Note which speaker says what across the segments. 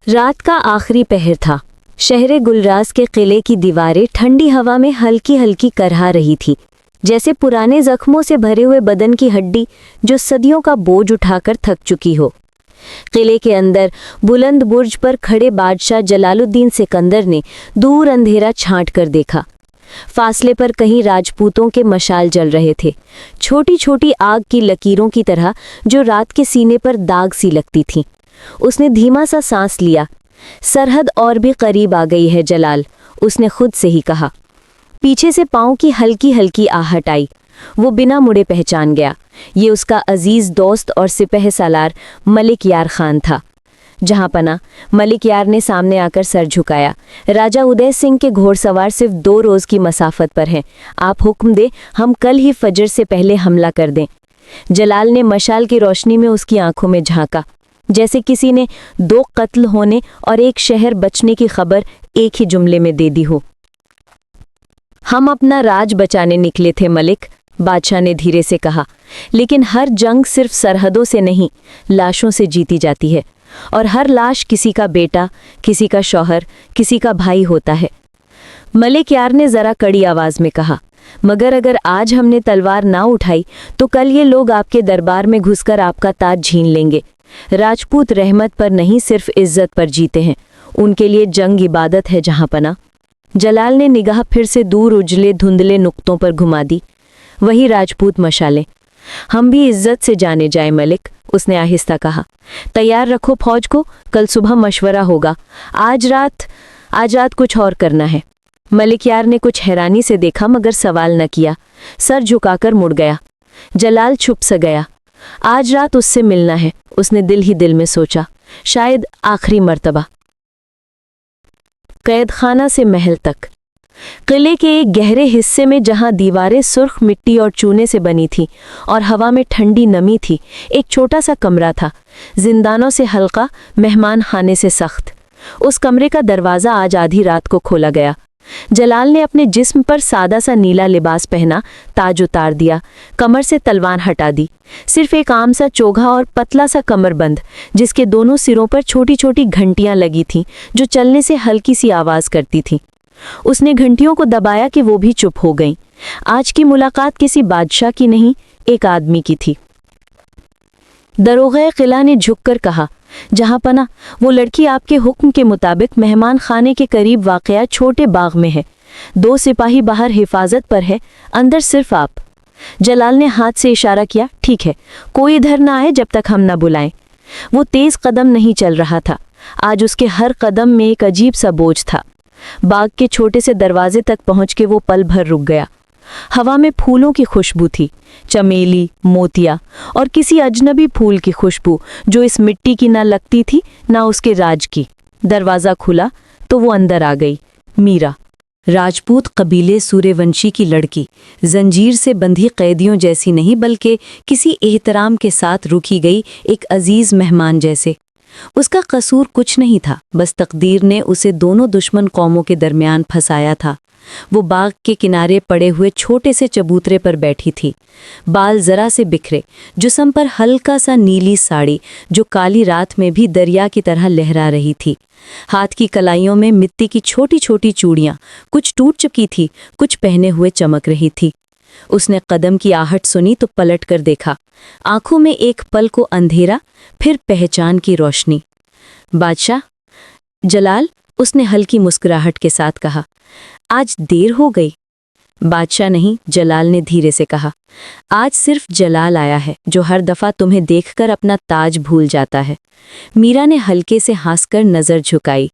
Speaker 1: रात का आखिरी पहर था। शहर गुलराज के किले की दीवारें ठंडी हवा में हल्की हल्की करहा रही थी, जैसे पुराने जख्मों से भरे हुए बदन की हड्डी जो सदियों का बोझ उठाकर थक चुकी हो। किले के अंदर बुलंद बुर्ज पर खड़े बादशाह जलालुद्दीन सिकंदर ने दूर अंधेरा छांट कर देखा। फासले पर कहीं राजपूतों के मशाल जल रहे थे, छोटी छोटी आग की लकीरों की तरह जो रात के सीने पर दाग सी लगती थीं। उसने धीमा सा सांस लिया। सरहद और भी करीब आ गई है जलाल, उसने खुद से ही कहा। पीछे से पांव की हल्की हल्की आहट आई। वो बिना मुड़े पहचान गया, ये उसका अजीज दोस्त और सिपह सालार मलिक यार खान था। जहां पना मलिक यार ने सामने आकर सर झुकाया। राजा उदय सिंह के घोड़सवार सिर्फ 2 रोज की मसाफत पर हैं। आप हुक्म दे, हम कल ही फजर से पहले हमला कर दें। जलाल ने मशाल की रोशनी में उसकी आंखों में झांका, जैसे किसी ने 2 कत्ल होने और 1 शहर बचने की खबर एक ही जुमले में दे दी हो। हम अपना राज बचाने निकले थे मलिक, बादशाह ने धीरे से कहा, लेकिन हर जंग सिर्फ सरहदों से नहीं, लाशों से जीती जाती है, और हर लाश किसी का बेटा, किसी का शौहर, किसी का भाई होता है। मलिक यार ने जरा कड़ी आवाज में कहा, मगर अगर आज हमने तलवार ना उठाई तो कल ये लोग आपके दरबार में घुसकर आपका ताज छीन लेंगे। राजपूत रहमत पर नहीं, सिर्फ इज्जत पर जीते हैं। उनके लिए जंग इबादत है जहां पना। जलाल ने निगाह फिर से दूर उजले धुंधले नुक्तों पर घुमा दी। वही राजपूत मशालें। हम भी इज्जत से जाने जाए मलिक, उसने आहिस्ता कहा। तैयार रखो फौज को, कल सुबह मशवरा होगा। आज रात कुछ और करना है। मलिक यार ने कुछ हैरानी से देखा मगर सवाल न किया, सर झुकाकर मुड़ गया। जलाल चुप सा गया। आज रात उससे मिलना है, उसने दिल ही दिल में सोचा, शायद आखिरी मर्तबा। कैदखाना से महल तक। किले के एक गहरे हिस्से में जहां दीवारें सुर्ख मिट्टी और चूने से बनी थी और हवा में ठंडी नमी थी, एक छोटा सा कमरा था, जिंदानों से हल्का, मेहमान खाने से सख्त। उस कमरे का दरवाज़ा आज आधी रात को खोला गया। जलाल ने अपने जिस्म पर सादा सा नीला लिबास पहना, ताज उतार दिया, कमर से तलवार हटा दी। सिर्फ एक आम सा चोगा और पतला सा कमरबंद, जिसके दोनों सिरों पर छोटी छोटी घंटियां लगी थीं जो चलने से हल्की सी आवाज करती थीं। उसने घंटियों को दबाया कि वो भी चुप हो गईं। आज की मुलाकात किसी बादशाह की नहीं, एक आदमी की थी। दरोगा किला ने झुककर कहा, जहां पना वो लड़की आपके हुक्म के मुताबिक मेहमान खाने के करीब वाक़या छोटे बाग में है। 2 सिपाही बाहर हिफाजत पर है, अंदर सिर्फ आप। जलाल ने हाथ से इशारा किया, ठीक है, कोई इधर ना आए जब तक हम ना बुलाएं। वो तेज कदम नहीं चल रहा था, आज उसके हर कदम में एक अजीब सा बोझ था। बाग के छोटे से दरवाजे तक पहुंच के वो पल भर रुक गया। हवा में फूलों की खुशबू थी, चमेली, मोतिया और किसी अजनबी फूल की खुशबू जो इस मिट्टी की ना लगती थी ना उसके राज की। दरवाज़ा खुला तो वो अंदर आ गई। मीरा, राजपूत कबीले सूर्यवंशी की लड़की, जंजीर से बंधी कैदियों जैसी नहीं बल्कि किसी एहतराम के साथ रुकी गई एक अजीज मेहमान जैसे। उसका कसूर कुछ नहीं था, बस तकदीर ने उसे दोनों दुश्मन कौमों के दरमियान फंसाया था। वो बाग के किनारे पड़े हुए छोटे से चबूतरे पर बैठी थी, बाल जरा से बिखरे, जिस्म पर हल्का सा नीली साड़ी जो काली रात में भी दरिया की तरह लहरा रही थी। हाथ की कलाइयों में मिट्टी की छोटी छोटी चूड़ियां, कुछ टूट चुकी थी, कुछ पहने हुए चमक रही थी। उसने कदम की आहट सुनी तो पलट कर देखा। आंखों में एक पल को अंधेरा, फिर पहचान की रोशनी। बादशाह? जलाल, उसने हल्की मुस्कुराहट के साथ कहा। आज देर हो गई। बादशाह नहीं, जलाल ने धीरे से कहा। आज सिर्फ जलाल आया है जो हर दफा तुम्हें देखकर अपना ताज भूल जाता है। मीरा ने हल्के से हंसकर नजर झुकाई।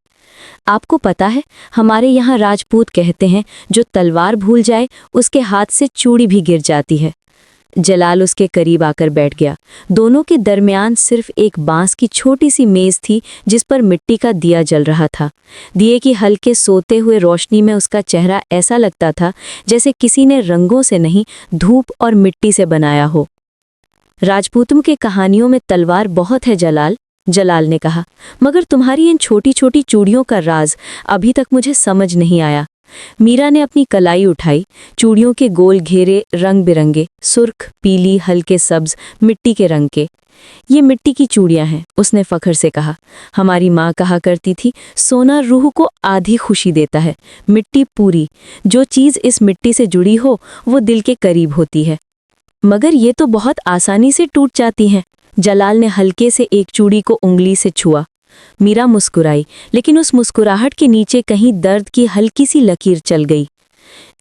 Speaker 1: आपको पता है, हमारे यहाँ राजपूत कहते हैं, जो तलवार भूल जाए उसके हाथ से चूड़ी भी गिर जाती है। जलाल उसके करीब आकर बैठ गया। दोनों के दरमियान सिर्फ एक बांस की छोटी सी मेज थी जिस पर मिट्टी का दिया जल रहा था। दिए की हल्के सोते हुए रोशनी में उसका चेहरा ऐसा लगता था जैसे किसी ने रंगों से नहीं, धूप और मिट्टी से बनाया हो। राजपूतों के कहानियों में तलवार बहुत है जलाल, जलाल ने कहा, मगर तुम्हारी इन छोटी छोटी चूड़ियों का राज अभी तक मुझे समझ नहीं आया। मीरा ने अपनी कलाई उठाई। चूड़ियों के गोल घेरे रंग बिरंगे, सुर्ख, पीली, हल्के सब्ज, मिट्टी के रंग के। ये मिट्टी की चूड़ियां हैं, उसने फख्र से कहा। हमारी माँ कहा करती थी, सोना रूह को आधी खुशी देता है, मिट्टी पूरी। जो चीज़ इस मिट्टी से जुड़ी हो वो दिल के करीब होती है। मगर ये तो बहुत आसानी से टूट जाती हैं। जलाल ने हल्के से एक चूड़ी को उंगली से छुआ। मीरा मुस्कुराई, लेकिन उस मुस्कुराहट के नीचे कहीं दर्द की हल्की सी लकीर चल गई।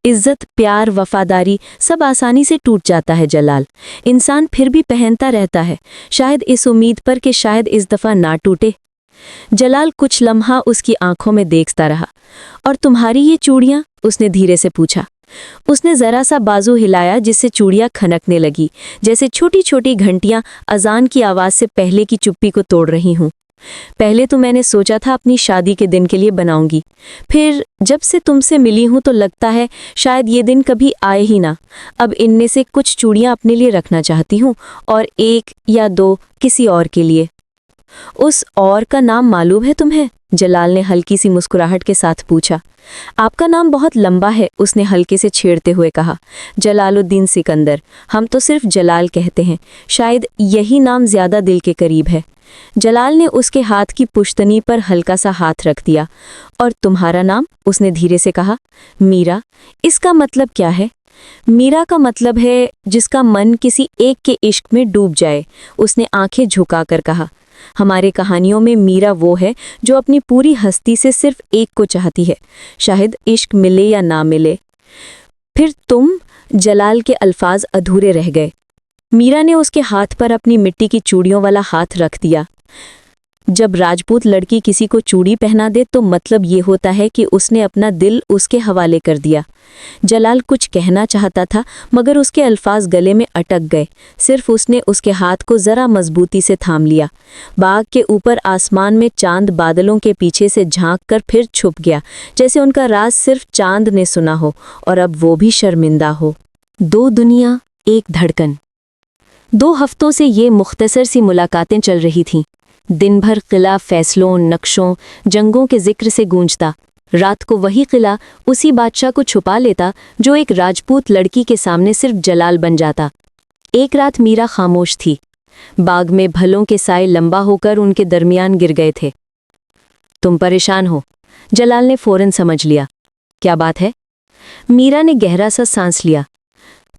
Speaker 1: इज्जत, प्यार, वफादारी सब आसानी से टूट जाता है जलाल। इंसान फिर भी पहनता रहता है, शायद इस उम्मीद पर कि शायद इस दफ़ा ना टूटे। जलाल कुछ लम्हा उसकी आंखों में देखता रहा। और तुम्हारी ये चूड़ियाँ? उसने धीरे से पूछा। उसने ज़रा सा बाजू हिलाया जिससे चूड़ियाँ खनकने लगी, जैसे छोटी छोटी घंटियाँ अजान की आवाज़ से पहले की चुप्पी को तोड़ रही हूँ। पहले तो मैंने सोचा था अपनी शादी के दिन के लिए बनाऊंगी, फिर जब से तुमसे मिली हूं तो लगता है शायद ये दिन कभी आए ही ना। अब इनमें से कुछ चूड़ियां अपने लिए रखना चाहती हूं और एक या दो किसी और के लिए। उस और का नाम मालूम है तुम्हें? जलाल ने हल्की सी मुस्कुराहट के साथ पूछा। आपका नाम बहुत लंबा है, उसने हल्के से छेड़ते हुए कहा। जलालुद्दीन सिकंदर। हम तो सिर्फ जलाल कहते हैं, शायद यही नाम ज्यादा दिल के करीब है। जलाल ने उसके हाथ की पुश्तनी पर हल्का सा हाथ रख दिया। और तुम्हारा नाम? उसने धीरे से कहा। मीरा। इसका मतलब क्या है? मीरा का मतलब है जिसका मन किसी एक के इश्क में डूब जाए, उसने आंखें झुकाकर कहा। हमारे कहानियों में मीरा वो है जो अपनी पूरी हस्ती से सिर्फ एक को चाहती है, शायद इश्क मिले या ना मिले। फिर तुम? जलाल के अल्फाज अधूरे रह गए। मीरा ने उसके हाथ पर अपनी मिट्टी की चूड़ियों वाला हाथ रख दिया। जब राजपूत लड़की किसी को चूड़ी पहना दे तो मतलब ये होता है कि उसने अपना दिल उसके हवाले कर दिया। जलाल कुछ कहना चाहता था मगर उसके अल्फाज गले में अटक गए। सिर्फ उसने उसके हाथ को जरा मजबूती से थाम लिया। बाग के ऊपर आसमान में चांद बादलों के पीछे से झांक कर फिर छुप गया, जैसे उनका राज सिर्फ चांद ने सुना हो और अब वो भी शर्मिंदा हो। 2 दुनिया, 1 धड़कन। 2 हफ्तों से ये मुख्तसर सी मुलाकातें चल रही थीं। दिन भर किला फैसलों, नक्शों, जंगों के जिक्र से गूंजता। रात को वही किला उसी बादशाह को छुपा लेता जो एक राजपूत लड़की के सामने सिर्फ जलाल बन जाता। एक रात मीरा खामोश थी। बाग में भलों के साए लंबा होकर उनके दरमियान गिर गए थे। तुम परेशान हो? जलाल ने फौरन समझ लिया। क्या बात है? मीरा ने गहरा सा सांस लिया।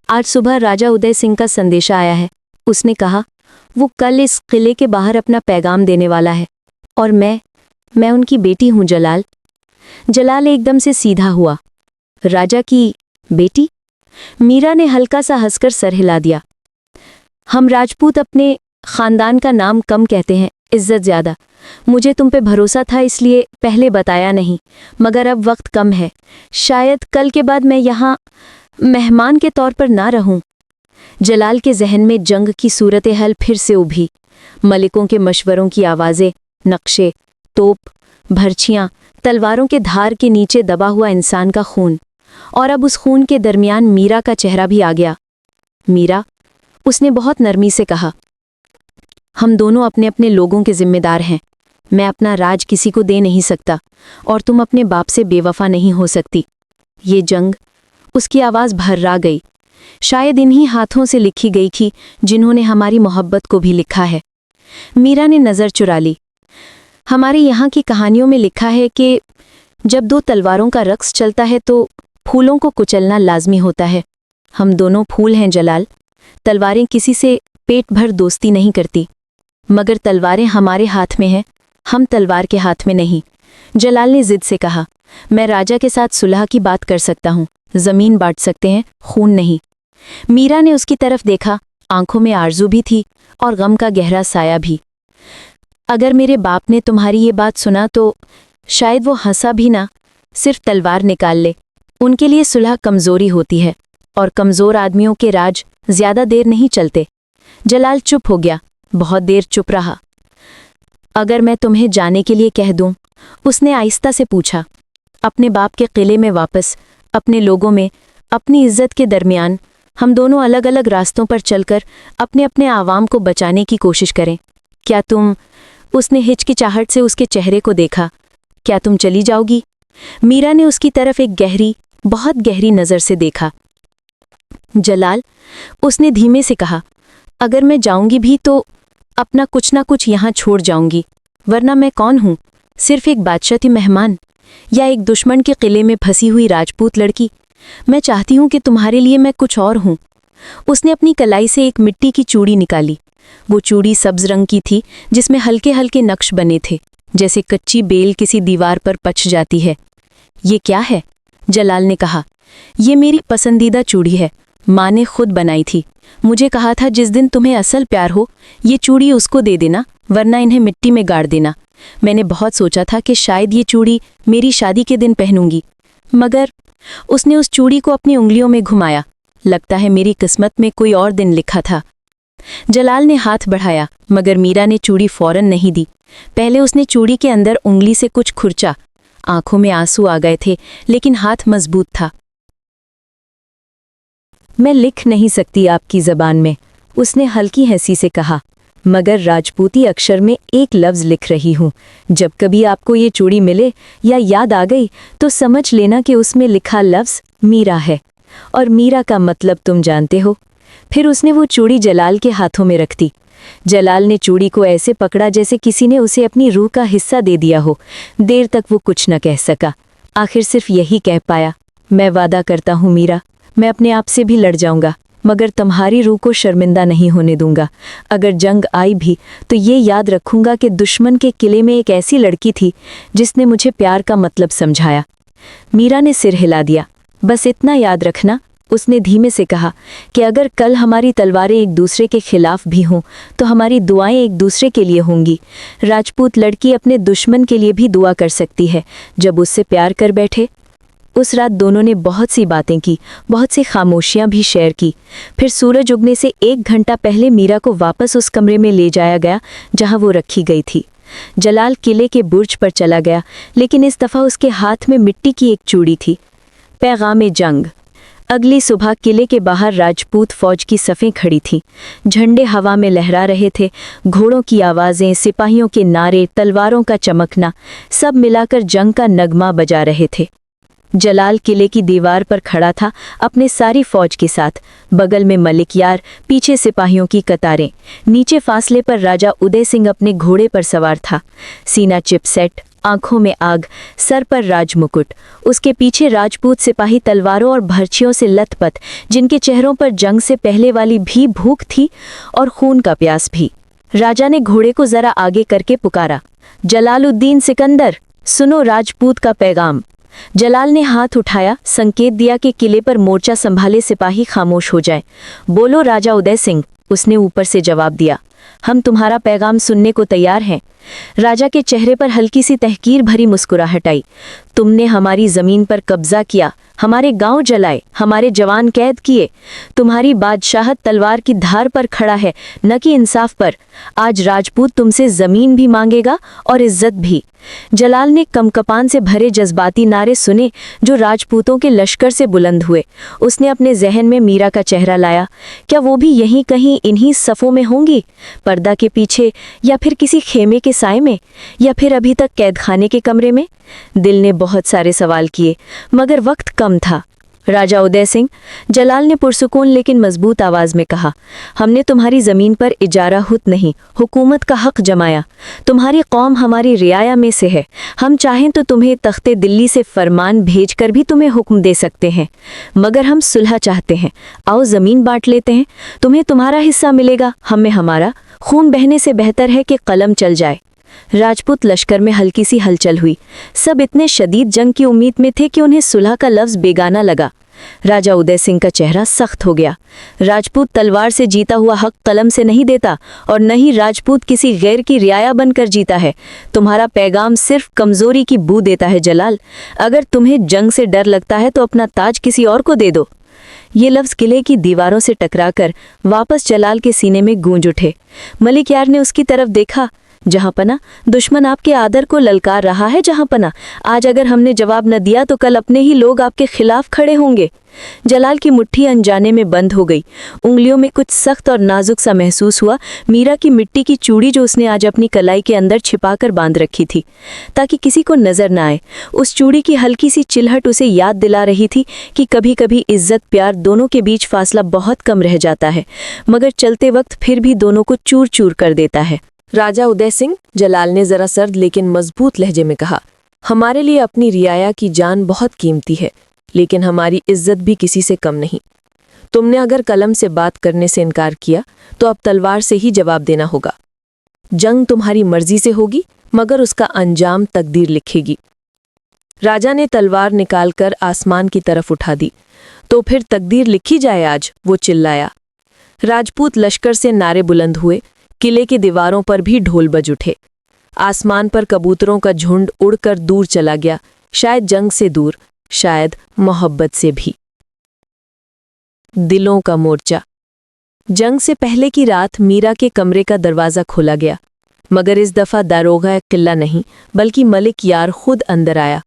Speaker 1: आज सुबह राजा उदय सिंह का संदेशा आया है। उसने कहा वो कल इस किले के बाहर अपना पैगाम देने वाला है और मैं उनकी बेटी हूं जलाल। जलाल एकदम से सीधा हुआ। राजा की बेटी? मीरा ने हल्का सा हंसकर सर हिला दिया। हम राजपूत अपने खानदान का नाम कम कहते हैं, इज्जत ज्यादा। मुझे तुम पे भरोसा था इसलिए पहले बताया नहीं, मगर अब वक्त कम है। शायद कल के बाद मैं यहाँ मेहमान के तौर पर ना रहूं। जलाल के जहन में जंग की सूरत हाल फिर से उभी। मलिकों के मशवरों की आवाज़ें, नक्शे, तोप, भर्चियाँ, तलवारों के धार के नीचे दबा हुआ इंसान का खून। और अब उस खून के दरमियान मीरा का चेहरा भी आ गया। मीरा, उसने बहुत नरमी से कहा, हम दोनों अपने अपने लोगों के जिम्मेदार हैं। मैं अपना राज किसी को दे नहीं सकता और तुम अपने बाप से बेवफा नहीं हो सकती। ये जंग, उसकी आवाज़ भर्रा गई, शायद इन्हीं हाथों से लिखी गई थी जिन्होंने हमारी मोहब्बत को भी लिखा है। मीरा ने नज़र चुरा ली। हमारे यहाँ की कहानियों में लिखा है कि जब 2 तलवारों का रक्स चलता है तो फूलों को कुचलना लाजमी होता है। हम दोनों फूल हैं जलाल। तलवारें किसी से पेट भर दोस्ती नहीं करती, मगर तलवारें हमारे हाथ में हैं, हम तलवार के हाथ में नहीं। जलाल ने जिद से कहा, मैं राजा के साथ सुलह की बात कर सकता हूँ, ज़मीन बांट सकते हैं, खून नहीं। मीरा ने उसकी तरफ देखा, आंखों में आरजू भी थी और गम का गहरा साया भी। अगर मेरे बाप ने तुम्हारी ये बात सुना तो शायद वो हंसा भी ना, सिर्फ तलवार निकाल ले। उनके लिए सुलह कमज़ोरी होती है और कमज़ोर आदमियों के राज ज़्यादा देर नहीं चलते। जलाल चुप हो गया, बहुत देर चुप रहा। अगर मैं तुम्हें जाने के लिए कह दूं? उसने आहिस्ता से पूछा। अपने बाप के किले में वापस, अपने लोगों में, अपनी इज्जत के दरमियान हम दोनों अलग अलग रास्तों पर चलकर अपने अपने आवाम को बचाने की कोशिश करें। क्या तुम? उसने हिचकिचाहट से उसके चेहरे को देखा। क्या तुम चली जाओगी? मीरा ने उसकी तरफ एक गहरी, बहुत गहरी नज़र से देखा। जलाल, उसने धीमे से कहा, अगर मैं जाऊंगी भी तो अपना कुछ ना कुछ यहाँ छोड़ जाऊंगी, वरना मैं कौन हूँ? सिर्फ एक बादशाह मेहमान, या एक दुश्मन के किले में फंसी हुई राजपूत लड़की? मैं चाहती हूँ कि तुम्हारे लिए मैं कुछ और हूँ। उसने अपनी कलाई से एक मिट्टी की चूड़ी निकाली। वो चूड़ी सब्ज रंग की थी, जिसमें हल्के हल्के नक्श बने थे, जैसे कच्ची बेल किसी दीवार पर पच जाती है। ये क्या है? जलाल ने कहा। ये मेरी पसंदीदा चूड़ी है, माँ ने खुद बनाई थी। मुझे कहा था जिस दिन तुम्हें असल प्यार हो, ये चूड़ी उसको दे देना, वरना इन्हें मिट्टी में गाड़ देना। मैंने बहुत सोचा था कि शायद ये चूड़ी मेरी शादी के दिन पहनूंगी, मगर उसने उस चूड़ी को अपनी उंगलियों में घुमाया। लगता है मेरी किस्मत में कोई और दिन लिखा था। जलाल ने हाथ बढ़ाया, मगर मीरा ने चूड़ी फौरन नहीं दी। पहले उसने चूड़ी के अंदर उंगली से कुछ खुरचा। आंखों में आंसू आ गए थे, लेकिन हाथ मजबूत था। मैं लिख नहीं सकती आपकी ज़बान में, उसने हल्की हंसी से कहा, मगर राजपूती अक्षर में एक लफ्ज़ लिख रही हूँ। जब कभी आपको ये चूड़ी मिले या याद आ गई, तो समझ लेना कि उसमें लिखा लफ्ज़ मीरा है, और मीरा का मतलब तुम जानते हो। फिर उसने वो चूड़ी जलाल के हाथों में रख दी। जलाल ने चूड़ी को ऐसे पकड़ा जैसे किसी ने उसे अपनी रूह का हिस्सा दे दिया हो। देर तक वो कुछ न कह सका। आखिर सिर्फ यही कह पाया, मैं वादा करता हूँ मीरा, मैं अपने आप से भी लड़ जाऊंगा, मगर तुम्हारी रूह को शर्मिंदा नहीं होने दूंगा। अगर जंग आई भी तो ये याद रखूंगा कि दुश्मन के किले में एक ऐसी लड़की थी जिसने मुझे प्यार का मतलब समझाया। मीरा ने सिर हिला दिया। बस इतना याद रखना, उसने धीमे से कहा, कि अगर कल हमारी तलवारें एक दूसरे के खिलाफ भी हों तो हमारी दुआएं एक दूसरे के लिए होंगी। राजपूत लड़की अपने दुश्मन के लिए भी दुआ कर सकती है जब उससे प्यार कर बैठे। उस रात दोनों ने बहुत सी बातें की, बहुत सी खामोशियां भी शेयर की। फिर सूरज उगने से 1 घंटा पहले मीरा को वापस उस कमरे में ले जाया गया जहां वो रखी गई थी। जलाल किले के बुर्ज पर चला गया, लेकिन इस दफ़ा उसके हाथ में मिट्टी की एक चूड़ी थी। पैगाम जंग। अगली सुबह किले के बाहर राजपूत फौज की सफ़ें खड़ी थीं। झंडे हवा में लहरा रहे थे। घोड़ों की आवाज़ें, सिपाहियों के नारे, तलवारों का चमकना, सब मिलाकर जंग का नगमा बजा रहे थे। जलाल किले की दीवार पर खड़ा था अपने सारी फौज के साथ। बगल में मलिक यार, पीछे सिपाहियों की कतारें। नीचे फासले पर राजा उदय सिंह अपने घोड़े पर सवार था। सीना चिपसेट, आंखों में आग, सर पर राजमुकुट। उसके पीछे राजपूत सिपाही तलवारों और भर्चियों से लथपथ, जिनके चेहरों पर जंग से पहले वाली भी भूख थी और खून का प्यास भी। राजा ने घोड़े को जरा आगे करके पुकारा, जलालुद्दीन सिकंदर, सुनो राजपूत का पैगाम। जलाल ने हाथ उठाया, संकेत दिया कि किले पर मोर्चा संभाले सिपाही खामोश हो जाए। बोलो राजा उदय सिंह, उसने ऊपर से जवाब दिया। हम तुम्हारा पैगाम सुनने को तैयार हैं। राजा के चेहरे पर हल्की सी तहकीर भरी मुस्कुराहट आई। तुमने हमारी जमीन पर कब्जा किया, हमारे गांव जलाए, हमारे जवान कैद किए। तुम्हारी बादशाहत तलवार की धार पर खड़ा है, न कि इंसाफ पर। आज राजपूत तुमसे जमीन भी मांगेगा और इज्जत भी। जलाल ने कमकपान से भरे जज्बाती नारे सुने जो राजपूतों के लश्कर से बुलंद हुए। उसने अपने जहन में मीरा का चेहरा लाया। क्या वो भी यहीं कहीं इन्हीं सफ़ों में होंगी, पर्दा के पीछे, या फिर किसी खेमे के साए में, या फिर अभी तक कैदखाने के कमरे में? दिल ने बहुत सारे सवाल किए, मगर वक्त कम था। राजा उदय सिंह, जलाल ने पुरसुकून लेकिन मजबूत आवाज में कहा, हमने तुम्हारी ज़मीन पर इजारा हुत नहीं, हुकूमत का हक जमाया। तुम्हारी कौम हमारी रियाया में से है। हम चाहें तो तुम्हें तख्ते दिल्ली से फरमान भेजकर भी तुम्हें हुक्म दे सकते हैं, मगर हम सुलह चाहते हैं। आओ ज़मीन बांट लेते हैं, तुम्हें तुम्हारा हिस्सा मिलेगा, हमें हमारा। खून बहने से बेहतर है कि कलम चल जाए। राजपूत लश्कर में हल्की सी हलचल हुई। सब इतने शदीद जंग की उम्मीद में थे कि उन्हें सुलह का लफ्ज़ बेगाना लगा। राजा उदय सिंह का चेहरा सख्त हो गया। राजपूत तलवार से जीता हुआ हक कलम से नहीं देता, और न ही राजपूत किसी गैर की रियाया बनकर जीता है। तुम्हारा पैगाम सिर्फ कमज़ोरी की बू देता है जलाल। अगर तुम्हें जंग से डर लगता है तो अपना ताज किसी और को दे दो। ये लफ्ज़ किले की दीवारों से टकराकर वापस जलाल के सीने में गूंज उठे। मलिक यार ने उसकी तरफ देखा। जहाँपना, दुश्मन आपके आदर को ललकार रहा है जहाँपना। आज अगर हमने जवाब न दिया तो कल अपने ही लोग आपके खिलाफ खड़े होंगे। जलाल की मुट्ठी अनजाने में बंद हो गई। उंगलियों में कुछ सख्त और नाजुक सा महसूस हुआ। मीरा की मिट्टी की चूड़ी जो उसने आज अपनी कलाई के अंदर छिपाकर बांध रखी थी ताकि किसी को नजर न आए, उस चूड़ी की हल्की सी चिल्हट उसे याद दिला रही थी कि कभी कभी इज्जत प्यार दोनों के बीच फासला बहुत कम रह जाता है, मगर चलते वक्त फिर भी दोनों को चूर चूर कर देता है।
Speaker 2: राजा उदय सिंह, जलाल ने जरा सर्द लेकिन मजबूत लहजे में कहा, हमारे लिए अपनी रियाया की जान बहुत कीमती है, लेकिन हमारी इज्जत भी किसी से कम नहीं। तुमने अगर कलम से बात करने से इनकार किया तो अब तलवार से ही जवाब देना होगा। जंग तुम्हारी मर्जी से होगी, मगर उसका अंजाम तकदीर लिखेगी। राजा ने तलवार निकालकर आसमान की तरफ उठा दी। तो फिर तकदीर लिखी जाए आज, वो चिल्लाया। राजपूत लश्कर से नारे बुलंद हुए। किले की दीवारों पर भी ढोल बज उठे। आसमान पर कबूतरों का झुंड उड़कर दूर चला गया, शायद जंग से दूर, शायद मोहब्बत से भी। दिलों का मोर्चा। जंग से पहले की रात मीरा के कमरे का दरवाजा खोला गया, मगर इस दफा दारोगा किला नहीं बल्कि मलिक यार खुद अंदर आया।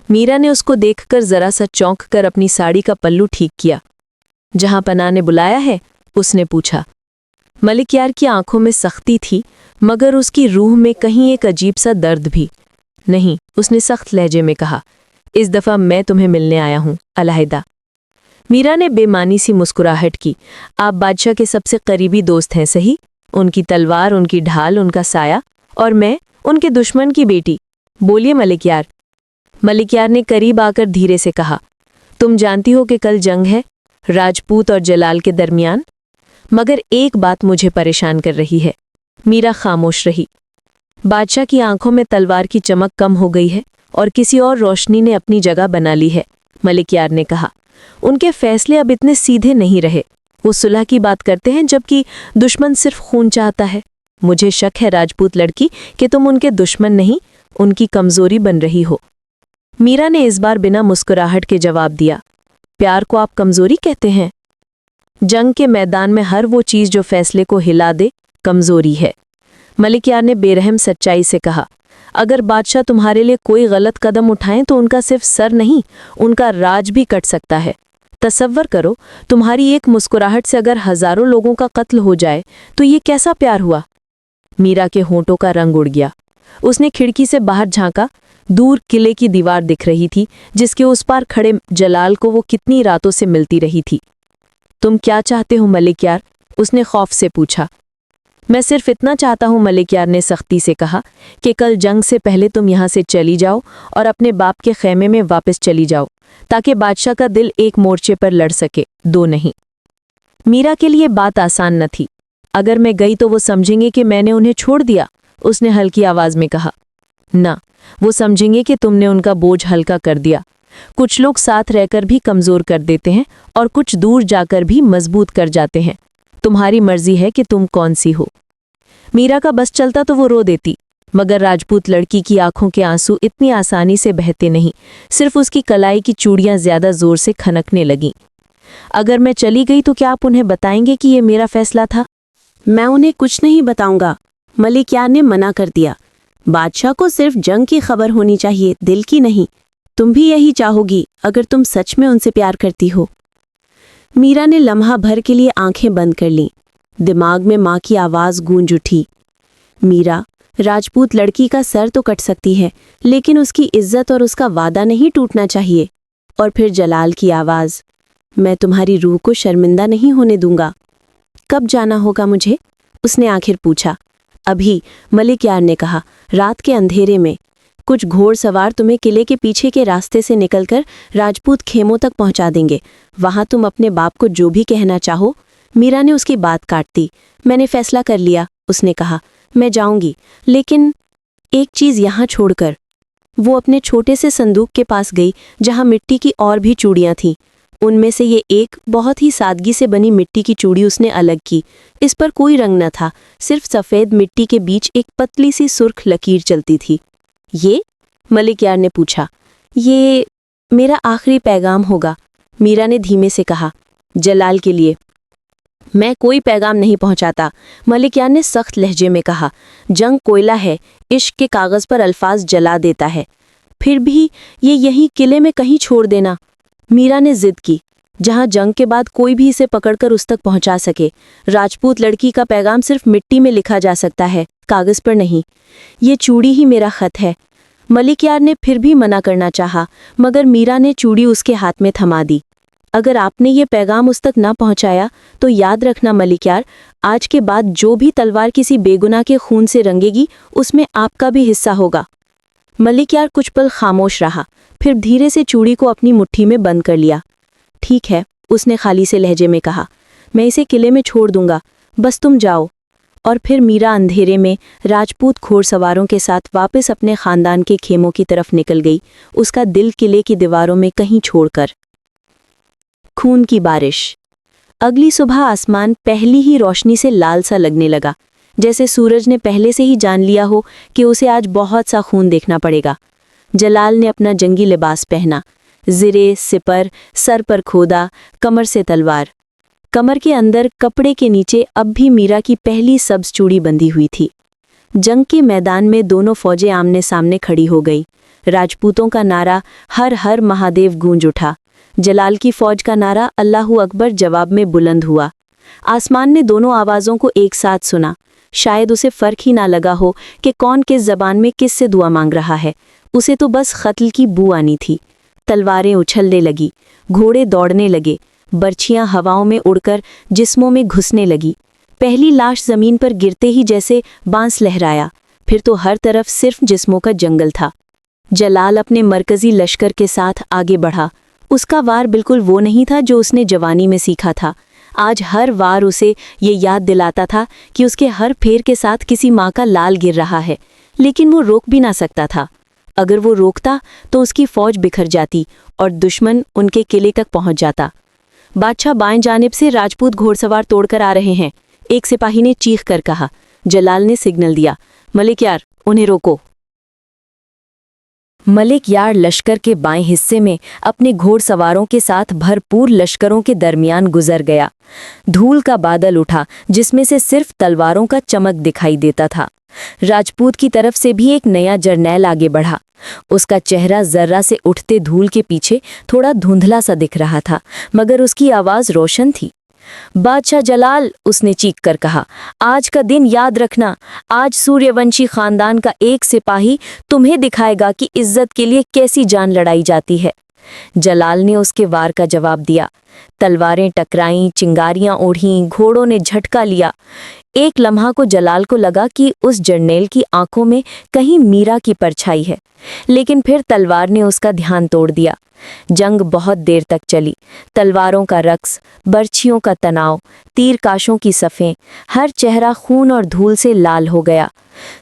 Speaker 2: मीरा ने उसको देखकर जरा सा चौंक कर अपनी साड़ी का पल्लू ठीक किया। जहां पनाह ने बुलाया है? उसने पूछा। मलिक यार की आंखों में सख्ती थी, मगर उसकी रूह में कहीं एक अजीब सा दर्द भी। नहीं, उसने सख्त लहजे में कहा, इस दफा मैं तुम्हें मिलने आया हूं, अलहदा। मीरा ने बेमानी सी मुस्कुराहट की। आप बादशाह के सबसे करीबी दोस्त हैं, सही? उनकी तलवार, उनकी ढाल, उनका साया, और मैं उनके दुश्मन की बेटी। बोलिए मलिक यार। मलिक यार ने करीब आकर धीरे से कहा, तुम जानती हो कि कल जंग है, राजपूत और जलाल के दरमियान, मगर एक बात मुझे परेशान कर रही है। मीरा खामोश रही। बादशाह की आंखों में तलवार की चमक कम हो गई है और किसी और रोशनी ने अपनी जगह बना ली है, मलिक यार ने कहा। उनके फैसले अब इतने सीधे नहीं रहे। वो सुलह की बात करते हैं जबकि दुश्मन सिर्फ खून चाहता है। मुझे शक है राजपूत लड़की कि तुम उनके दुश्मन नहीं, उनकी कमजोरी बन रही हो। मीरा ने इस बार बिना मुस्कुराहट के जवाब दिया, प्यार को आप कमजोरी कहते हैं? जंग के मैदान में हर वो चीज जो फैसले को हिला दे कमजोरी है। मलिक यार ने बेरहम सच्चाई से कहा, अगर बादशाह तुम्हारे लिए कोई गलत कदम उठाएं तो उनका सिर्फ सर नहीं, उनका राज भी कट सकता है। तसव्वुर करो, तुम्हारी एक मुस्कुराहट से अगर हजारों लोगों का कत्ल हो जाए तो ये कैसा प्यार हुआ? मीरा के होंठों का रंग उड़ गया। उसने खिड़की से बाहर झांका। दूर किले की दीवार दिख रही थी, जिसके उस पार खड़े जलाल को वो कितनी रातों से मिलती रही थी। तुम क्या चाहते हो मलिक यार? उसने खौफ से पूछा। मैं सिर्फ इतना चाहता हूं, मलिक यार ने सख्ती से कहा, कि कल जंग से पहले तुम यहां से चली जाओ और अपने बाप के खैमे में वापस चली जाओ, ताकि बादशाह का दिल एक मोर्चे पर लड़ सके, दो नहीं। मीरा के लिए बात आसान न थी। अगर मैं गई तो वो समझेंगे कि मैंने उन्हें छोड़ दिया, उसने हल्की आवाज में कहा। ना, वो समझेंगे कि तुमने उनका बोझ हल्का कर दिया। कुछ लोग साथ रहकर भी कमजोर कर देते हैं और कुछ दूर जाकर भी मजबूत कर जाते हैं। तुम्हारी मर्जी है कि तुम कौन सी हो। मीरा का बस चलता तो वो रो देती, मगर राजपूत लड़की की आंखों के आंसू इतनी आसानी से बहते नहीं, सिर्फ उसकी कलाई की चूड़ियां ज्यादा जोर से खनकने लगीं। अगर मैं चली गई तो क्या आप उन्हें बताएंगे कि ये मेरा फैसला था?
Speaker 3: मैं उन्हें कुछ नहीं बताऊंगा, मलिक यार ने मना कर दिया। बादशाह को सिर्फ जंग की खबर होनी चाहिए, दिल की नहीं। तुम भी यही चाहोगी अगर तुम सच में उनसे प्यार करती हो। मीरा ने लम्हा भर के लिए आंखें बंद कर लीं। दिमाग में माँ की आवाज गूंज उठी, मीरा, राजपूत लड़की का सर तो कट सकती है, लेकिन उसकी इज्जत और उसका वादा नहीं टूटना चाहिए। और फिर जलाल की आवाज, मैं तुम्हारी रूह को शर्मिंदा नहीं होने दूंगा। कब जाना होगा मुझे? उसने आखिर पूछा। अभी, मलिक यार ने कहा, रात के अंधेरे में। कुछ घोड़सवार तुम्हें किले के पीछे के रास्ते से निकलकर राजपूत खेमों तक पहुंचा देंगे। वहां तुम अपने बाप को जो भी कहना चाहो। मीरा ने उसकी बात काट दी। मैंने फैसला कर लिया, उसने कहा। मैं जाऊंगी, लेकिन एक चीज यहां छोड़कर। वो अपने छोटे से संदूक के पास गई जहां मिट्टी की और भी चूड़ियां थीं। उनमें से ये एक बहुत ही सादगी से बनी मिट्टी की चूड़ी उसने अलग की। इस पर कोई रंग न था, सिर्फ सफ़ेद मिट्टी के बीच एक पतली सी सुर्ख लकीर चलती थी। ये? मलिक यार ने पूछा। ये मेरा आखिरी पैगाम होगा, मीरा ने धीमे से कहा, जलाल के लिए। मैं कोई पैगाम नहीं पहुंचाता, मलिक यार ने सख्त लहजे में कहा। जंग कोयला है, इश्क के कागज पर अल्फाज जला देता है। फिर भी ये यहीं किले में कहीं छोड़ देना। मीरा ने जिद की, जहां जंग के बाद कोई भी इसे पकड़कर उस तक पहुंचा सके। राजपूत लड़की का पैगाम सिर्फ मिट्टी में लिखा जा सकता है, कागज पर नहीं। ये चूड़ी ही मेरा खत है। मलिक यार ने फिर भी मना करना चाहा, मगर मीरा ने चूड़ी उसके हाथ में थमा दी। अगर आपने ये पैगाम उस तक ना पहुंचाया तो याद रखना मलिक यार, आज के बाद जो भी तलवार किसी बेगुनाह के खून से रंगेगी उसमें आपका भी हिस्सा होगा। मलिक यार कुछ पल खामोश रहा, फिर धीरे से चूड़ी को अपनी मुट्ठी में बंद कर लिया। ठीक है, उसने खाली से लहजे में कहा, मैं इसे किले में छोड़ दूंगा, बस तुम जाओ। और फिर मीरा अंधेरे में राजपूत घोड़सवारों के साथ वापस अपने खानदान के खेमों की तरफ निकल गई, उसका दिल किले की दीवारों में कहीं छोड़कर। खून की बारिश। अगली सुबह आसमान पहली ही रोशनी से लाल सा लगने लगा, जैसे सूरज ने पहले से ही जान लिया हो कि उसे आज बहुत सा खून देखना पड़ेगा। जलाल ने अपना जंगी लिबास पहना, जिरे, सिपर, सर पर खोदा, कमर से तलवार। कमर के अंदर कपड़े के नीचे अब भी मीरा की पहली सब्ज चूड़ी बंधी हुई थी। जंग के मैदान में दोनों फौजें आमने सामने खड़ी हो गई। राजपूतों का नारा हर हर महादेव गूंज उठा। जलाल की फौज का नारा अल्लाहू अकबर जवाब में बुलंद हुआ। आसमान ने दोनों आवाज़ों को एक साथ सुना। शायद उसे फर्क ही ना लगा हो कि कौन किस जबान में किस से दुआ मांग रहा है। उसे तो बस कत्ल की बू आनी थी। तलवारें उछलने लगी, घोड़े दौड़ने लगे, बर्छियां हवाओं में उड़कर जिस्मों में घुसने लगी। पहली लाश जमीन पर गिरते ही जैसे बांस लहराया, फिर तो हर तरफ सिर्फ जिस्मों का जंगल था। जलाल अपने मरकजी लश्कर के साथ आगे बढ़ा। उसका वार बिल्कुल वो नहीं था जो उसने जवानी में सीखा था। आज हर वार उसे ये याद दिलाता था कि उसके हर फेर के साथ किसी माँ का लाल गिर रहा है, लेकिन वो रोक भी ना सकता था। अगर वो रोकता तो उसकी फौज बिखर जाती और दुश्मन उनके किले तक पहुंच जाता। बादशाह बाएं जानिब से राजपूत घोड़सवार तोड़कर आ रहे हैं, एक सिपाही ने चीख कर कहा। जलाल ने सिग्नल दिया, मलिक यार, उन्हें रोको।
Speaker 2: मलिक यार लश्कर के बाएं हिस्से में अपने घोड़सवारों के साथ भरपूर लश्करों के दरमियान गुजर गया। धूल का बादल उठा, जिसमें से सिर्फ तलवारों का चमक दिखाई देता था। राजपूत की तरफ से भी एक नया जर्नैल आगे बढ़ा। उसका चेहरा जर्रा से उठते धूल के पीछे थोड़ा धुंधला सा दिख रहा था, मगर उसकी आवाज़ रोशन थी। बादशाह जलाल, उसने चीख कर कहा, आज का दिन याद रखना। आज सूर्यवंशी खानदान का एक सिपाही तुम्हें दिखाएगा कि इज्जत के लिए कैसी जान लड़ाई जाती है। जलाल ने उसके वार का जवाब दिया। तलवारें टकराईं, चिंगारियां ओढ़ीं, घोड़ों ने झटका लिया। एक लम्हा को जलाल को लगा कि उस जर्नेल की आंखों में कहीं मीरा की परछाई है, लेकिन फिर तलवार ने उसका ध्यान तोड़ दिया। जंग बहुत देर तक चली। तलवारों का रक्स, बर्छियों का तनाव, तीरकाशों की सफ़ें, हर चेहरा खून और धूल से लाल हो गया।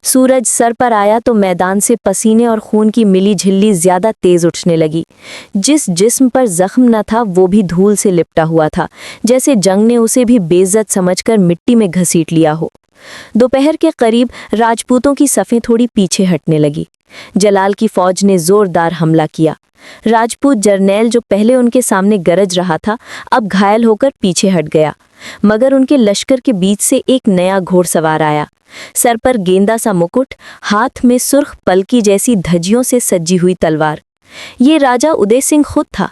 Speaker 2: सूरज सर पर आया तो मैदान से पसीने और खून की मिली झिल्ली ज्यादा तेज उठने लगी। जिस जिस्म पर जख्म न था वो भी धूल से लिपटा हुआ था, जैसे जंग ने उसे भी बेइज्जत समझकर मिट्टी में घसीट लिया हो। दोपहर के करीब राजपूतों की सफ़ें थोड़ी पीछे हटने लगी। जलाल की फौज ने जोरदार हमला किया। राजपूत जर्नैल जो पहले उनके सामने गरज रहा था, अब घायल होकर पीछे हट गया। मगर उनके लश्कर के बीच से एक नया घोड़सवार आया। सर पर गेंदा सा मुकुट, हाथ में सुर्ख पलकी जैसी धज्जियों से सजी हुई तलवार। ये राजा उदय सिंह खुद था।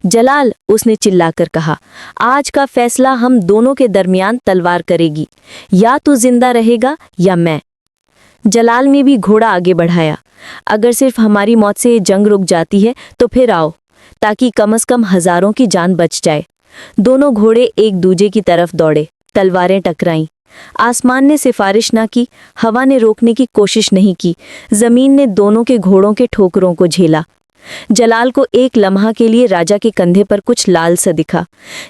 Speaker 2: जलाल, उसने चिल्लाकर कहा, आज का फैसला हम दोनों के दरमियान तलवार करेगी। या तू जिंदा रहेगा या मैं। जलाल ने भी घोड़ा आगे बढ़ाया। अगर सिर्फ हमारी मौत से ये जंग रुक जाती है तो फिर आओ, ताकि कम से कम हजारों की जान बच जाए। दोनों घोड़े एक दूजे की तरफ दौड़े। तलवारें टकराईं। आसमान ने सिफारिश ना की, हवा ने रोकने की कोशिश नहीं की। जमीन ने दोनों के घोड़ों के ठोकरों को झेला। जलाल को एक लम्हा के लिए राजा के कंधे पर कुछ लाल सा दिखा,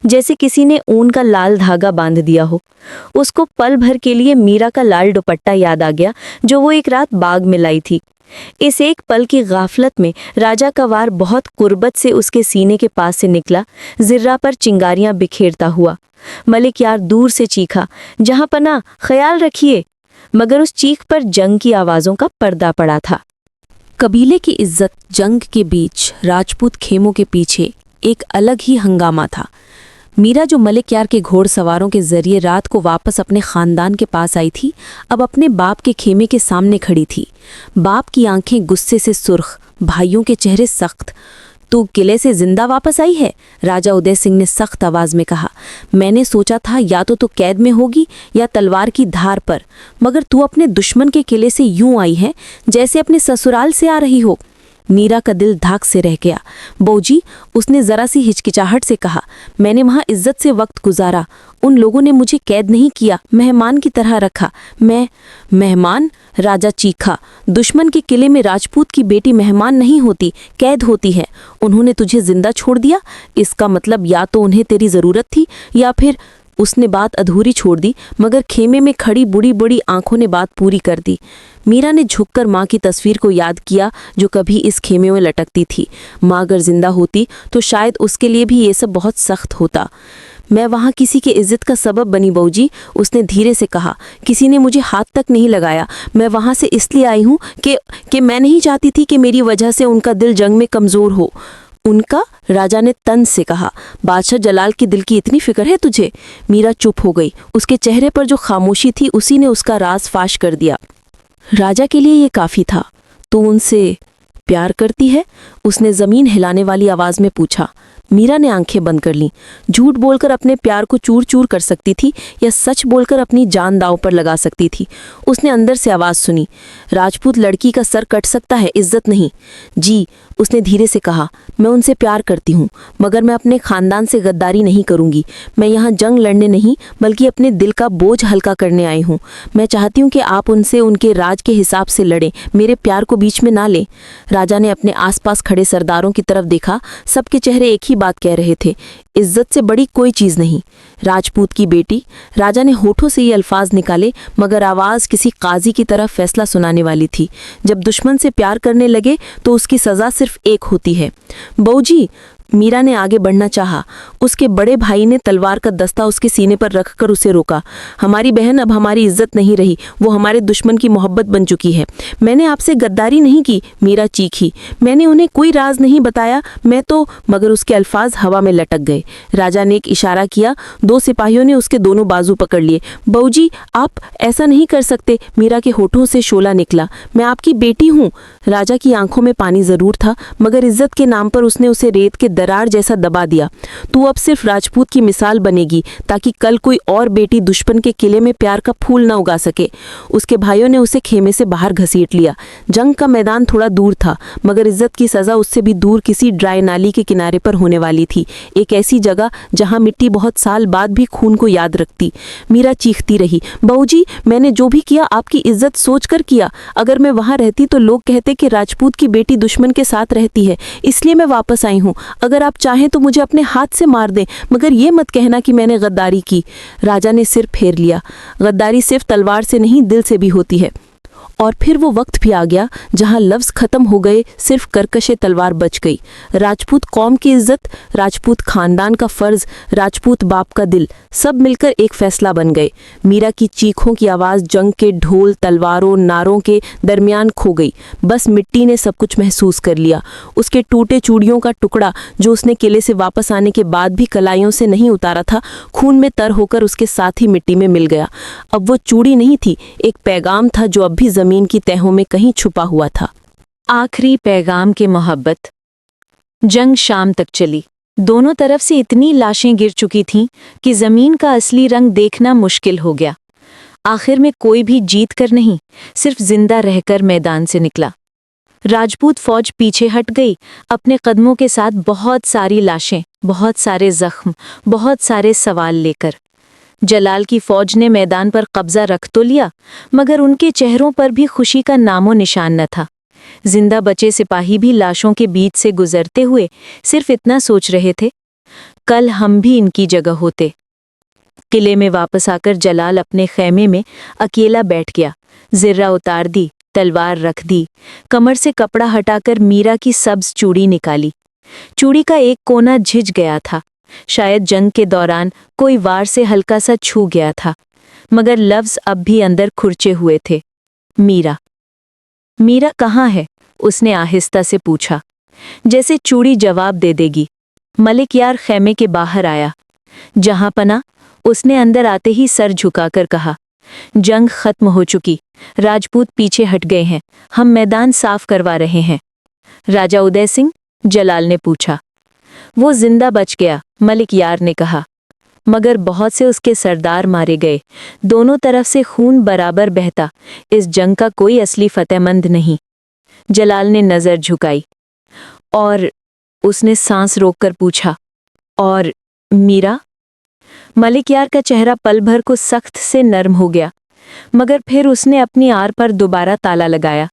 Speaker 2: जैसे किसी ने ऊन का लाल धागा बांध दिया हो। उसको पल भर के लिए मीरा का लाल दुपट्टा याद आ गया, जो वो एक रात बाग में लाई थी। इस एक पल की गाफलत में राजा का वार बहुत कुर्बत से उसके सीने के पास से निकला, जिर्रा पर चिंगारियां बिखेरता हुआ। मलिक यार दूर से चीखा, जहां पना, ख्याल रखिए। मगर उस चीख पर जंग की आवाज़ों का पर्दा पड़ा था।
Speaker 3: कबीले की इज्जत जंग के बीच राजपूत खेमों के पीछे एक अलग ही हंगामा था। मीरा जो मलिक यार के घोड़सवारों के जरिए रात को वापस अपने खानदान के पास आई थी, अब अपने बाप के खेमे के सामने खड़ी थी। बाप की आंखें गुस्से से सुर्ख, भाइयों के चेहरे सख्त। तू किले से जिंदा वापस आई है? राजा उदय सिंह ने सख्त आवाज में कहा। मैंने सोचा था या तो तू कैद में होगी या तलवार की धार पर, मगर तू अपने दुश्मन के किले से यूं आई है जैसे अपने ससुराल से आ रही हो। मीरा का दिल धाक से रह गया। बौजी, उसने जरा सी हिचकिचाहट से कहा, मैंने वहां इज्जत से वक्त गुजारा। उन लोगों ने मुझे कैद नहीं किया, मेहमान की तरह रखा। मैं मेहमान? राजा चीखा। दुश्मन के किले में राजपूत की बेटी मेहमान नहीं होती, कैद होती है। उन्होंने तुझे जिंदा छोड़ दिया, इसका मतलब या तो उन्हें तेरी जरूरत थी या फिर। उसने बात अधूरी छोड़ दी, मगर खेमे में खड़ी बड़ी बड़ी आंखों ने बात पूरी कर दी। मीरा ने झुककर माँ की तस्वीर को याद किया जो कभी इस खेमे में लटकती थी। माँ अगर जिंदा होती तो शायद उसके लिए भी ये सब बहुत सख्त होता। मैं वहाँ किसी के इज्जत का सबब बनी बहूजी, उसने धीरे से कहा। किसी ने मुझे हाथ तक नहीं लगाया। मैं वहाँ से इसलिए आई हूँ कि मैं नहीं चाहती थी कि मेरी वजह से उनका दिल जंग में कमज़ोर हो। उनका? राजा ने तंज से कहा। बादशाह जलाल के दिल की इतनी फिक्र है तुझे? मीरा चुप हो गई। उसके चेहरे पर जो खामोशी थी उसी ने उसका राज फाश कर दिया। राजा के लिए ये काफ़ी था। तू उनसे प्यार करती है? उसने ज़मीन हिलाने वाली आवाज़ में पूछा। मीरा ने आंखें बंद कर लीं। झूठ बोलकर अपने प्यार को चूर चूर कर सकती थी या सच बोलकर अपनी जान दांव पर लगा सकती थी। उसने अंदर से आवाज़ सुनी। राजपूत लड़की का सर कट सकता है, इज्जत नहीं। जी, उसने धीरे से कहा। मैं उनसे प्यार करती हूँ, मगर मैं अपने खानदान से गद्दारी नहीं करूँगी। मैं यहाँ जंग लड़ने नहीं बल्कि अपने दिल का बोझ हल्का करने आई हूँ। मैं चाहती हूँ कि आप उनसे उनके राज के हिसाब से लड़ें, मेरे प्यार को बीच में ना लें। राजा ने अपने आसपास खड़े सरदारों की तरफ देखा। सबके चेहरे एक ही बात कह रहे थे, इज्जत से बड़ी कोई चीज नहीं। राजपूत की बेटी। राजा ने होठों से ये अल्फाज निकाले, मगर आवाज किसी काजी की तरफ फैसला सुनाने वाली थी। जब दुश्मन से प्यार करने लगे तो उसकी सजा सिर्फ एक होती है। बहूजी, मीरा ने आगे बढ़ना चाहा। उसके बड़े भाई ने तलवार का दस्ता उसके सीने पर रखकर उसे रोका। हमारी बहन अब हमारी इज्जत नहीं रही, वो हमारे दुश्मन की मोहब्बत बन चुकी है। मैंने आपसे गद्दारी नहीं की, मीरा चीखी। मैंने उन्हें कोई राज नहीं बताया, मैं तो। मगर उसके अल्फाज हवा में लटक गए। राजा ने एक इशारा किया। दो सिपाहियों ने उसके दोनों बाजू पकड़ लिए। बहूजी, आप ऐसा नहीं कर सकते। मीरा के होठों से शोला निकला। मैं आपकी बेटी हूँ। राजा की आंखों में पानी जरूर था, मगर इज्जत के नाम पर उसने उसे रेत के दरार जैसा दबा दिया। तू अब सिर्फ राजपूत की मिसाल बनेगी ताकि कल कोई और बेटी दुश्मन के किले में प्यार का फूल न उगा सके। उसके भाइयों ने उसे खेमे से बाहर घसीट लिया। जंग का मैदान थोड़ा दूर था, मगर इज्जत की सजा उससे भी दूर किसी ड्राई नाली के किनारे पर होने वाली थी। एक ऐसी जगह जहां मिट्टी बहुत साल बाद भी खून को याद रखती। मीरा चीखती रही, बहूजी, मैंने जो भी किया आपकी इज्जत सोच कर किया। अगर मैं वहां रहती तो लोग कहते कि राजपूत की बेटी दुश्मन के साथ रहती है, इसलिए मैं वापस आई हूँ। अगर आप चाहें तो मुझे अपने हाथ से मार दें, मगर ये मत कहना कि मैंने गद्दारी की। राजा ने सिर फेर लिया। गद्दारी सिर्फ तलवार से नहीं, दिल से भी होती है। और फिर वो वक्त भी आ गया जहां लफ्ज खत्म हो गए, सिर्फ करकशे तलवार बच गई। राजपूत कौम की इज्जत, राजपूत खानदान का फर्ज, राजपूत बाप का दिल, सब मिलकर एक फैसला बन गए। मीरा की चीखों की आवाज जंग के ढोल, तलवारों, नारों के दरमियान खो गई। बस मिट्टी ने सब कुछ महसूस कर लिया। उसके टूटे चूड़ियों का टुकड़ा जो उसने किले से वापस आने के बाद भी कलाइयों से नहीं उतारा था, खून में तर होकर उसके साथ ही मिट्टी में मिल गया। अब वो चूड़ी नहीं थी, एक पैगाम था जो अब भी जमीन की तहों में कहीं छुपा हुआ था।
Speaker 2: आखिरी पैगाम के मोहब्बत। जंग शाम तक चली। दोनों तरफ से इतनी लाशें गिर चुकी थीं कि जमीन का असली रंग देखना मुश्किल हो गया। आखिर में कोई भी जीत कर नहीं, सिर्फ जिंदा रहकर मैदान से निकला। राजपूत फौज पीछे हट गई, अपने कदमों के साथ बहुत सारी लाशें, बहुत सारे जख्म, बहुत सारे सवाल लेकर। जलाल की फौज ने मैदान पर कब्जा रख तो लिया, मगर उनके चेहरों पर भी खुशी का नामो निशान न था। जिंदा बचे सिपाही भी लाशों के बीच से गुजरते हुए सिर्फ इतना सोच रहे थे, कल हम भी इनकी जगह होते। किले में वापस आकर जलाल अपने खैमे में अकेला बैठ गया। जिर्रा उतार दी, तलवार रख दी, कमर से कपड़ा हटाकर मीरा की सब्ज चूड़ी निकाली। चूड़ी का एक कोना झिझ गया था, शायद जंग के दौरान कोई वार से हल्का सा छू गया था, मगर लफ्ज अब भी अंदर खुरचे हुए थे। मीरा। मीरा कहाँ है? उसने आहिस्ता से पूछा, जैसे चूड़ी जवाब दे देगी। मलिक यार खैमे के बाहर आया। जहां पना, उसने अंदर आते ही सर झुकाकर कहा। जंग खत्म हो चुकी, राजपूत पीछे हट गए हैं, हम मैदान साफ करवा रहे हैं। राजा उदय सिंह, जलाल ने पूछा। वो जिंदा बच गया, मलिक यार ने कहा, मगर बहुत से उसके सरदार मारे गए। दोनों तरफ से खून बराबर बहता। इस जंग का कोई असली फतेहमंद नहीं। जलाल ने नजर झुकाई और उसने सांस रोककर पूछा, और मीरा? मलिक यार का चेहरा पल भर को सख्त से नर्म हो गया, मगर फिर उसने अपनी आर पर दोबारा ताला लगाया।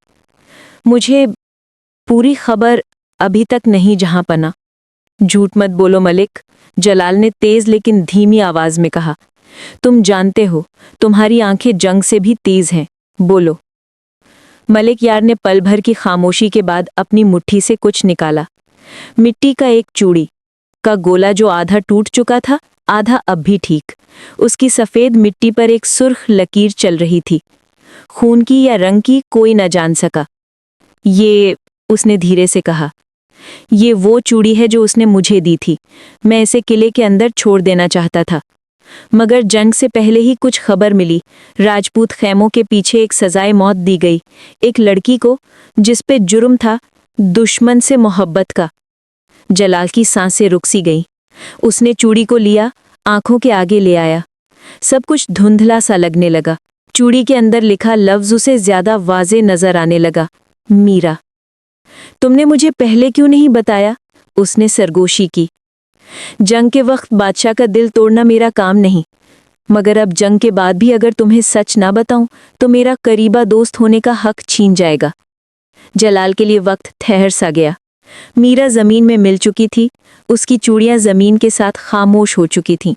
Speaker 2: मुझे पूरी खबर अभी तक नहीं जहां पना। झूठ मत बोलो मलिक, जलाल ने तेज लेकिन धीमी आवाज में कहा। तुम जानते हो, तुम्हारी आंखें जंग से भी तेज हैं, बोलो। मलिक यार ने पल भर की खामोशी के बाद अपनी मुट्ठी से कुछ निकाला। मिट्टी का एक चूड़ी का गोला जो आधा टूट चुका था, आधा अब भी ठीक। उसकी सफेद मिट्टी पर एक सुर्ख लकीर चल रही थी। खून की या रंग की कोई न जान सका। ये, उसने धीरे से कहा, ये वो चूड़ी है जो उसने मुझे दी थी। मैं इसे किले के अंदर छोड़ देना चाहता था, मगर जंग से पहले ही कुछ खबर मिली। राजपूत खैमों के पीछे एक सजाए मौत दी गई, एक लड़की को जिस पे जुर्म था दुश्मन से मोहब्बत का। जलाल की सांसें रुक सी गईं। उसने चूड़ी को लिया, आंखों के आगे ले आया। सब कुछ धुंधला सा लगने लगा। चूड़ी के अंदर लिखा लफ्ज उसे ज्यादा वाज़े नजर आने लगा, मीरा। तुमने मुझे पहले क्यों नहीं बताया? उसने सरगोशी की। जंग के वक्त बादशाह का दिल तोड़ना मेरा काम नहीं, मगर अब जंग के बाद भी अगर तुम्हें सच ना बताऊं तो मेरा करीबा दोस्त होने का हक छीन जाएगा। जलाल के लिए वक्त ठहर सा गया। मीरा जमीन में मिल चुकी थी, उसकी चूड़ियां जमीन के साथ खामोश हो चुकी थीं।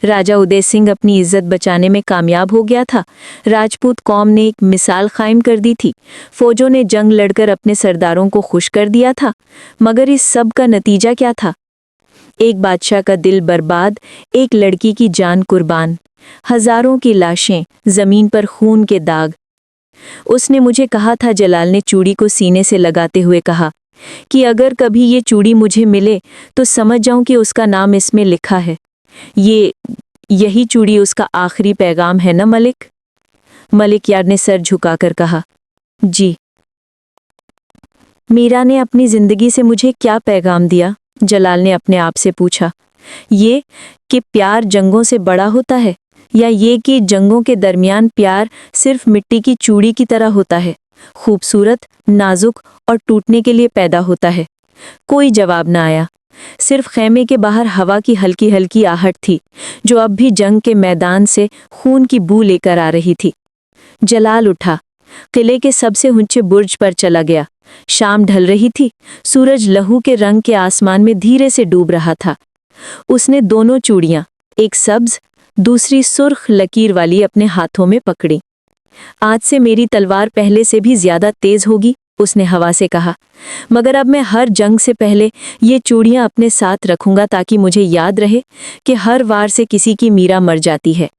Speaker 2: राजा उदय सिंह अपनी इज्जत बचाने में कामयाब हो गया था। राजपूत कौम ने एक मिसाल कायम कर दी थी। फौजों ने जंग लड़कर अपने सरदारों को खुश कर दिया था, मगर इस सब का नतीजा क्या था? एक बादशाह का दिल बर्बाद, एक लड़की की जान कुर्बान, हजारों की लाशें, जमीन पर खून के दाग। उसने मुझे कहा था, जलाल ने चूड़ी को सीने से लगाते हुए कहा, कि अगर कभी ये चूड़ी मुझे मिले तो समझ जाऊं कि उसका नाम इसमें लिखा है। यही चूड़ी उसका आखिरी पैगाम है ना मलिक? मलिक यार ने सर झुकाकर कहा, जी। मीरा ने अपनी जिंदगी से मुझे क्या पैगाम दिया? जलाल ने अपने आप से पूछा। ये कि प्यार जंगों से बड़ा होता है, या ये कि जंगों के दरमियान प्यार सिर्फ मिट्टी की चूड़ी की तरह होता है, खूबसूरत, नाजुक और टूटने के लिए पैदा होता है? कोई जवाब न आया। सिर्फ खैमे के बाहर हवा की हल्की हल्की आहट थी, जो अब भी जंग के मैदान से खून की बू लेकर आ रही थी। जलाल उठा, किले के सबसे ऊंचे बुर्ज पर चला गया। शाम ढल रही थी, सूरज लहू के रंग के आसमान में धीरे से डूब रहा था। उसने दोनों चूड़ियां, एक सब्ज, दूसरी सुर्ख लकीर वाली, अपने हाथों में पकड़ी। आज से मेरी तलवार पहले से भी ज्यादा तेज होगी, उसने हवा से कहा, मगर अब मैं हर जंग से पहले ये चूड़ियां अपने साथ रखूंगा ताकि मुझे याद रहे कि हर वार से किसी की मीरा मर जाती है,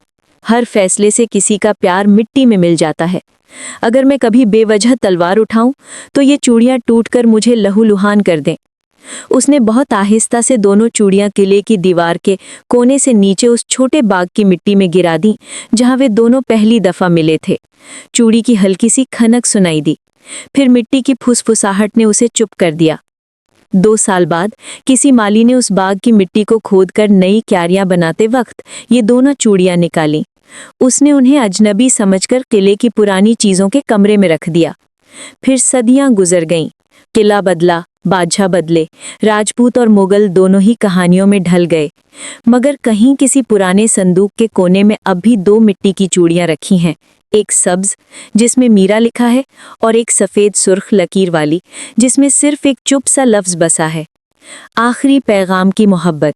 Speaker 2: हर फैसले से किसी का प्यार मिट्टी में मिल जाता है। अगर मैं कभी बेवजह तलवार उठाऊं तो ये चूड़ियां टूटकर मुझे लहूलुहान कर दें। उसने बहुत आहिस्ता से दोनों चूड़ियां किले की दीवार के कोने से नीचे उस छोटे बाग की मिट्टी में गिरा दी जहां वे दोनों पहली दफा मिले थे। चूड़ी की हल्की सी खनक सुनाई दी, फिर मिट्टी की फुसफुसाहट ने उसे चुप कर दिया। 2 साल बाद किसी माली ने उस बाग की मिट्टी को खोदकर नई क्यारियां बनाते वक्त ये दोनों चूड़ियां निकाली। उसने उन्हें अजनबी समझकर किले की पुरानी चीजों के कमरे में रख दिया। फिर सदियां गुजर गईं, किला बदला, बादशाह बदले, राजपूत और मुगल दोनों ही कहानियों में ढल गए, मगर कहीं किसी पुराने संदूक के कोने में अब भी 2 मिट्टी की चूड़ियां रखी हैं, एक सब्ज जिसमें मीरा लिखा है और एक सफेद सुर्ख लकीर वाली जिसमें सिर्फ एक चुप सा लफ्ज बसा है, आखिरी पैगाम की मोहब्बत।